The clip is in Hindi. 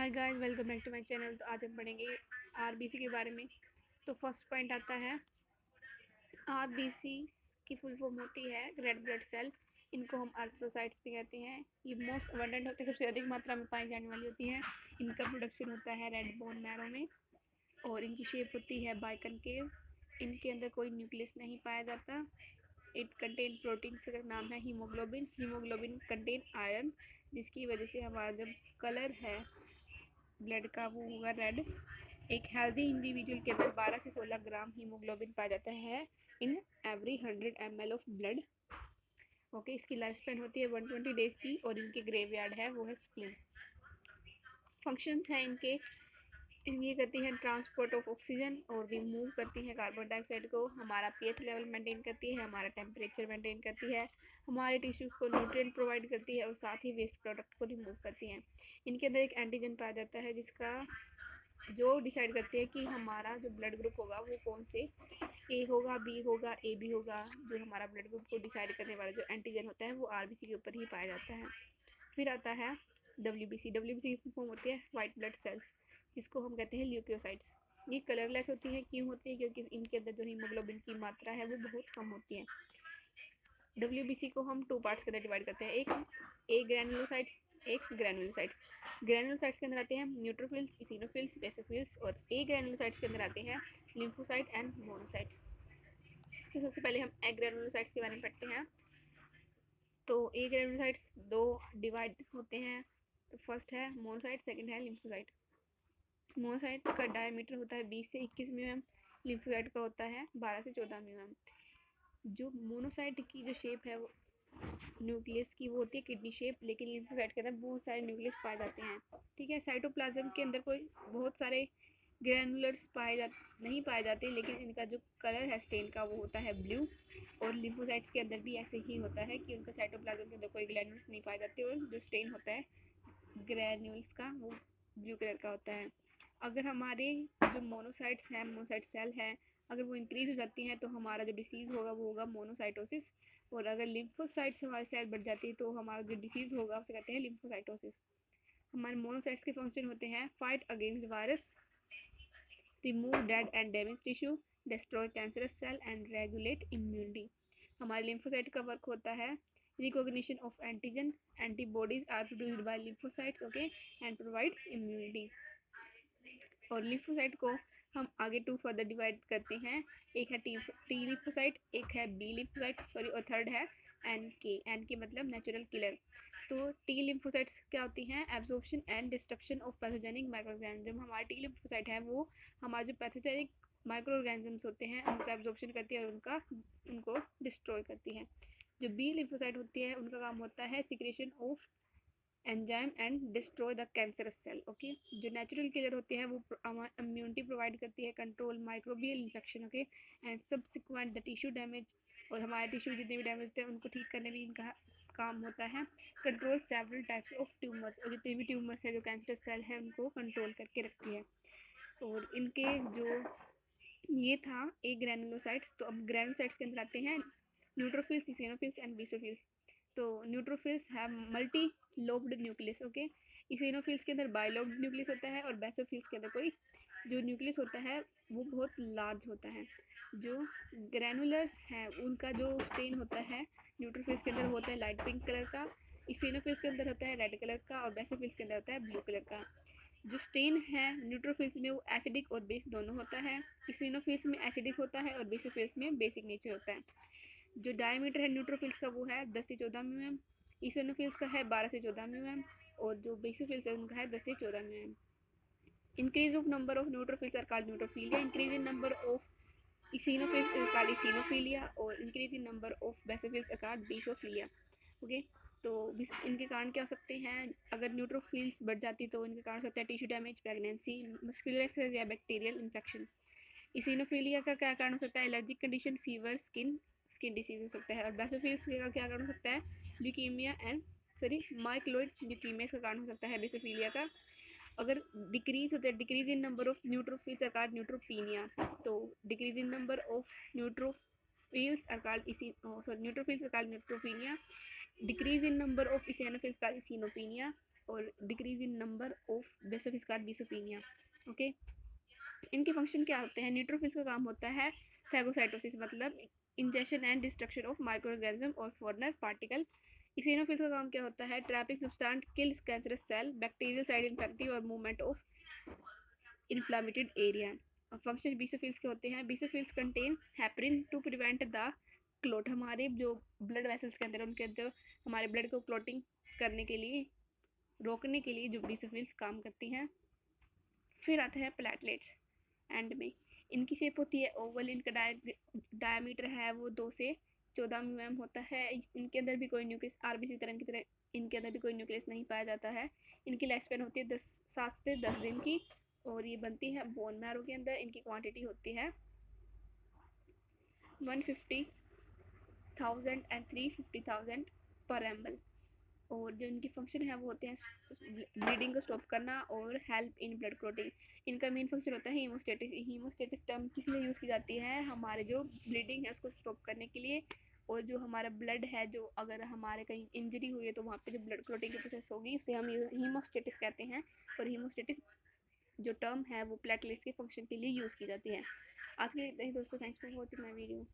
Hi guys, welcome back to my channel. तो आज हम पढ़ेंगे आरबीसी के बारे में। तो फर्स्ट पॉइंट आता है आरबीसी की फुल फॉर्म होती है रेड ब्लड सेल। इनको हम अर्थ्रोसाइट्स भी कहते हैं। ये मोस्ट अबंडेंट होते हैं, सबसे अधिक मात्रा में पाई जाने वाली होती है। इनका प्रोडक्शन होता है रेड बोन मैरो में और इनकी शेप होती है बाइकनकेव। इनके अंदर कोई न्यूक्लियस नहीं पाया जाता। इट कंटेन प्रोटीन का नाम है हीमोग्लोबिन। हीमोग्लोबिन कंटेन आयरन, जिसकी वजह से हमारा जो कलर है ब्लड का वो होगा रेड। एक हेल्दी इंडिविजुअल के अंदर 12 से 16 ग्राम हीमोग्लोबिन पाया जाता है in every 100 ml of blood. Okay, इसकी लाइफ स्पेन होती है 120 डेज की और इनके ग्रेवयार्ड है वो है स्प्लीन। फंक्शंस हैं इनके, ये करती है ट्रांसपोर्ट ऑफ ऑक्सीजन और रिमूव करती है कार्बन डाइऑक्साइड को। हमारा पीएच लेवल मेंटेन करती है, हमारा टेम्परेचर मेंटेन करती है, हमारे टिश्यूज को न्यूट्रिएंट प्रोवाइड करती है और साथ ही वेस्ट प्रोडक्ट को रिमूव करती है। इनके अंदर एक एंटीजन पाया जाता है जिसका जो डिसाइड करते हैं कि हमारा जो ब्लड ग्रुप होगा वो कौन से ए होगा, बी होगा, ए बी होगा। जो हमारा ब्लड ग्रुप को डिसाइड करने वाला जो एंटीजन होता है वो आरबीसी के ऊपर ही पाया जाता है। फिर आता है डब्ल्यूबीसी। डब्ल्यूबीसी की फॉर्म होती है वाइट ब्लड सेल्स, जिसको हम कहते हैं ल्यूकोसाइट्स। ये कलरलेस होती है। क्यों होती है? क्योंकि इनके अंदर जो हीमोग्लोबिन की मात्रा है वो बहुत कम होती है। डब्ल्यूबीसी को हम टू पार्ट्स के अंदर डिवाइड करते हैं, एक ए ग्रैनुलोसाइट्स, एक ग्रैनुलोसाइट्स। ग्रैनुलोसाइट्स के अंदर आते हैं न्यूट्रोफिल्स, इसिनोफिल्स, बेसोफिल्स और ए ग्रैनुलोसाइट्स के अंदर आते हैं लिम्फोसाइट एंड मोनोसाइट्स। तो सबसे पहले हम ए ग्रैनुलोसाइट्स के बारे में पढ़ते हैं। तो ए ग्रैनुलोसाइट्स दो डिवाइड होते हैं। तो फर्स्ट है मोनोसाइट, सेकंड है लिम्फोसाइट। मोनोसाइट का डायमीटर होता है 20 से 21 mm, लिम्फोसाइट का होता है 12 से 14 mm। जो मोनोसाइट की जो शेप है वो न्यूक्लियस की वो होती है किडनी शेप, लेकिन लिम्फोसाइट के अंदर बहुत सारे न्यूक्लियस पाए जाते हैं। ठीक है, साइटोप्लाज्म के अंदर कोई बहुत सारे ग्रैनुलर्स नहीं पाए जाते, लेकिन इनका जो कलर है स्टेन का वो होता है ब्लू। और लिम्फोसाइट्स के अंदर भी ऐसे ही होता है कि उनका साइटोप्लाज्म के अंदर कोई ग्रैनुलर्स नहीं पाए जाते और जो स्टेन होता है ग्रैन्यूल्स का वो ब्लू कलर का होता है। अगर हमारे जो मोनोसाइट्स हैं, मोनोसाइट सेल है, अगर वो इंक्रीज हो जाती हैं तो हमारा जो डिसीज़ होगा वो होगा मोनोसाइटोसिस। और अगर लिम्फोसाइट्स हमारी सेल बढ़ जाती है तो हमारा जो डिसीज़ होगा उसे कहते हैं लिम्फोसाइटोसिस। हमारे मोनोसाइट्स के फंक्शन होते हैं fight against virus, remove dead and damage tissue, destroy cancerous cell and regulate immunity. हमारे लिम्फोसाइट का वर्क होता है recognition of antigen, antibodies are produced by lymphocytes, okay, and provide immunity. और लिम्फोसाइट को हम आगे टू फर्दर डिवाइड करते हैं, एक है टी लिम्फोसाइट, एक है बी लिम्फोसाइट सॉरी, और थर्ड है एन के मतलब नेचुरल किलर। तो टी लिम्फोसाइट्स क्या होती हैं? Absorption and destruction of pathogenic microorganism. हमारे टी लिम्फोसाइट है वो हमारे जो पैथोजेनिक माइक्रो ऑर्गेनिजम्स होते हैं उनका एब्जॉर्प्शन करती है और उनको डिस्ट्रॉय करती है। जो बी लिम्फोसाइट होती है उनका काम होता है secretion of enzyme and destroy the cancerous cell. Okay, जो नेचुरल किलर होते हैं वो इम्यूनिटी प्रोवाइड करती है, control microbial infection, okay, and subsequent the tissue damage. और हमारे टिश्यू जितने भी डैमेज होते हैं उनको ठीक करने में इनका काम होता है। Control several types of tumours, और जितने भी ट्यूमर्स है जो कैंसरस सेल है उनको कंट्रोल करके रखती है। और इनके जो ये था ए ग्रैनुलोसाइट्स। तो अब ग्रैनुलोसाइट्स के अंदर आते हैं न्यूट्रोफिल्स, इसिनोफिल्स एंड बेसोफिल्स। तो neutrophils have multi lobed nucleus, okay. इसिनोफिल्स के अंदर बाइलोब्ड न्यूक्लियस होता है और बेसोफिल्स के अंदर कोई जो न्यूक्लियस होता है वो बहुत लार्ज होता है। जो ग्रैनुलर्स हैं उनका जो स्टेन होता है न्यूट्रोफिल्स के अंदर होता है लाइट पिंक कलर का, इसिनोफिल्स के अंदर होता है रेड कलर का और बेसोफिल्स के अंदर होता है ब्लू कलर का। जो स्टेन है न्यूट्रोफिल्स में वो एसिडिक और बेस दोनों होता है, इसिनोफिल्स में एसिडिक होता है और बेसोफिल्स में बेसिक नेचर होता है। जो डायमीटर है न्यूट्रोफिल्स का वो है 10 से 14 mm, इसिनोफिल्स का है 12 से 14 mm और जो बेसोफिल्स है उनका है 10 से 14 mm। Increase of number of neutrophils are called neutrophilia, increase in number of eosinophils is called eosinophilia और increase in number of basophils are called basophilia. Okay, तो इनके कारण क्या हो सकते हैं? अगर न्यूट्रोफिल्स बढ़ जाती तो इनके कारण हो सकता है tissue damage, pregnancy, muscular excess या बैक्टीरियल इन्फेक्शन। इसिनोफिलिया का क्या कारण हो सकता है? Allergic condition, fever, skin disease हो सकता है। और बेसोफिल्स का क्या कारण हो सकता है? ल्यूकीमिया एंड माइक्लोइड ल्यूकीमिया का कारण हो सकता है बेसोफिलिया का। अगर डिक्रीज होता है, decrease in number of neutrophils are called neutropenia. तो decrease in number of neutrophils are called neutrophils are called neutropenia, decrease in number of eosinophils called eosinopenia. और decrease in number of basophils का बीसोफिनिया। ओके, इनके फंक्शन क्या होते हैं? न्यूट्रोफिल्स का काम होता है फैगोसाइटोसिस, मतलब injection and destruction of microorganism और फॉरेनर पार्टिकल। इसिनोफिल्स का काम क्या होता है? Trapping substance kills cancerous cell, bacterial side infective और मूवमेंट ऑफ इन्फ्लामेटेड एरिया। और फंक्शन बीसोफिल्स के होते हैं? Basophils contain heparin to prevent the clot, हमारे जो ब्लड वेसल्स के अंदर, उनके अंदर हमारे ब्लड को क्लोटिंग करने के लिए, रोकने के लिए जो बीसोफिल्स काम करती हैं। फिर आता है प्लेटलेट्स एंड में। इनकी शेप होती है ओवल, इनका डायमीटर है वो 2 से 14 mm होता है। इनके अंदर भी कोई न्यूक्लियस आरबीसी तरह की तरह इनके अंदर भी कोई न्यूक्लियस नहीं पाया जाता है। इनकी लाइफ स्पैन होती है 7 से 10 दिन की, और ये बनती है बोन मैरो के अंदर। इनकी क्वांटिटी होती है 150,000 एंड 350,000 पर ml। और जो इनकी फंक्शन है वो होते हैं ब्लीडिंग को स्टॉप करना और हेल्प इन ब्लड क्लॉटिंग। इनका मेन फंक्शन होता है हीमोस्टेटिस। हीमोस्टेटिस टर्म किस लिए यूज़ की जाती है? हमारे जो ब्लीडिंग है उसको स्टॉप करने के लिए, और जो हमारा ब्लड है, जो अगर हमारे कहीं इंजरी हुई है तो वहाँ पे जो ब्लड क्लॉटिंग की प्रोसेस होगी उसे हम हीमोस्टेटिस कहते हैं। और हीमोस्टेटिस जो टर्म है वो प्लेटलेट्स के फंक्शन के लिए यूज़ की जाती है। आज के लिए दोस्तों, thanks for watching my video.